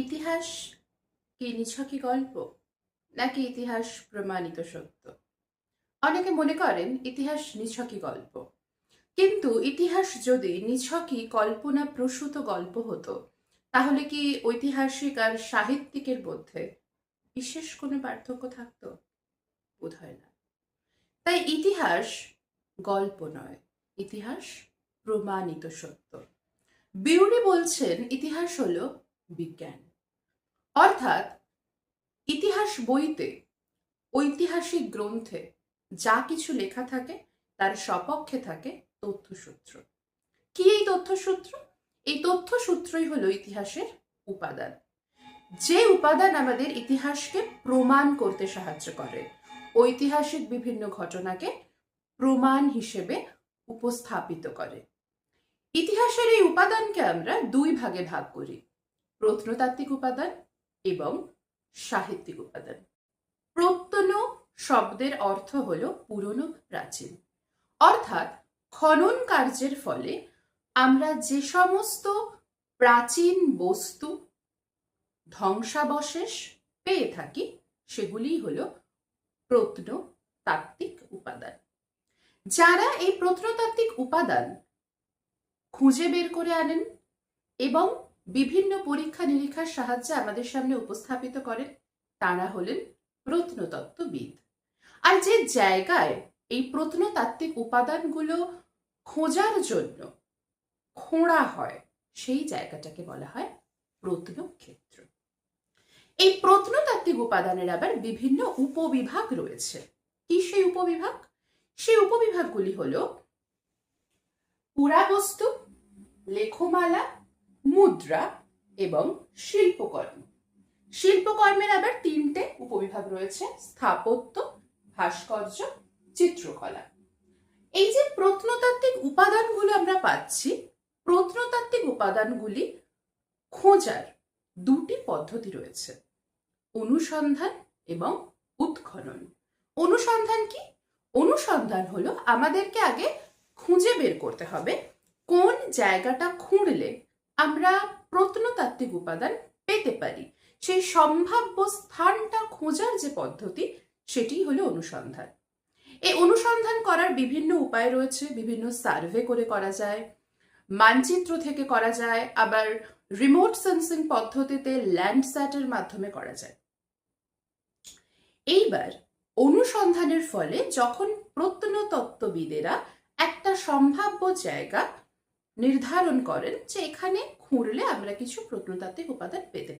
ইতিহাস কি নিছকই গল্প, নাকি ইতিহাস প্রমাণিত সত্য? অনেকে মনে করেন ইতিহাস নিছকই গল্প, কিন্তু ইতিহাস যদি নিছকই কল্পনা প্রসূত গল্প হতো, তাহলে কি ঐতিহাসিক আর সাহিত্যিকের মধ্যে বিশেষ কোনো পার্থক্য থাকতো? বোধহয় না। তাই ইতিহাস গল্প নয়, ইতিহাস প্রমাণিত সত্য। বিউরি বলছেন ইতিহাস হলো বিজ্ঞান। অর্থাৎ ইতিহাস বইতে, ঐতিহাসিক গ্রন্থে যা কিছু লেখা থাকে তার সপক্ষে থাকে তথ্যসূত্র। কি এই তথ্যসূত্র? এই তথ্যসূত্রই হলো ইতিহাসের উপাদান, যে উপাদান আমাদের ইতিহাসকে প্রমাণ করতে সাহায্য করে, ঐতিহাসিক বিভিন্ন ঘটনাকে প্রমাণ হিসেবে উপস্থাপিত করে। ইতিহাসের এই উপাদানকে আমরা দুই ভাগে ভাগ করি: প্রত্নতাত্ত্বিক উপাদান এবং সাহিত্যিক উপাদান। প্রত্যন শব্দের অর্থ হল পুরনো, প্রাচীন। অর্থাৎ খনন কার্যের ফলে আমরা যে সমস্ত প্রাচীন বস্তু, ধ্বংসাবশেষ পেয়ে থাকি, সেগুলিই হল প্রত্নতাত্ত্বিক উপাদান। যারা এই প্রত্নতাত্ত্বিক উপাদান খুঁজে বের করে আনেন এবং বিভিন্ন পরীক্ষা নিরীক্ষার সাহায্যে আমাদের সামনে উপস্থাপিত করেন, তারা হলেন প্রত্নতত্ত্ববিদ। আর যে জায়গায় এই প্রত্নতাত্ত্বিক উপাদানগুলো খোঁজার জন্য খোঁড়া হয়, সেই জায়গাটাকে বলা হয় প্রত্নক্ষেত্র। এই প্রত্নতাত্ত্বিক উপাদানের আবার বিভিন্ন উপবিভাগ রয়েছে। কি সেই উপবিভাগ? সেই উপবিভাগগুলি হলো পুরাবস্তু, লেখমালা, মুদ্রা এবং শিল্পকর্ম। শিল্পকর্মের আবার তিনটে উপবিভাগ রয়েছে: স্থাপত্য, ভাস্কর্য, চিত্রকলা। এই যে প্রত্নতাত্ত্বিক উপাদানগুলো আমরা পাচ্ছি, প্রত্নতাত্ত্বিক উপাদানগুলি খোঁজার দুটি পদ্ধতি রয়েছে: অনুসন্ধান এবং উৎখনন। অনুসন্ধান কি? অনুসন্ধান হলো আমাদেরকে আগে খুঁজে বের করতে হবে কোন জায়গাটা খুঁড়লে আমরা প্রত্নতাত্ত্বিক উপাদান পেতে পারি। সেই সম্ভাব্য স্থানটা খোঁজার যে পদ্ধতি, সেটি হলো অনুসন্ধান। এই অনুসন্ধান করার বিভিন্ন উপায় রয়েছে। বিভিন্ন সার্ভে করে করা যায়, মানচিত্র থেকে করা যায়, আবার রিমোট সেন্সিং পদ্ধতিতে ল্যান্ডস্যাটের মাধ্যমে করা যায়। এইবার অনুসন্ধানের ফলে যখন প্রত্নতত্ত্ববিদেরা একটা সম্ভাব্য জায়গা নির্ধারণ করেন যে এখানে খুঁড়লে আমরা কিছু প্রত্নতাত্ত্বিক উপাদান পেতে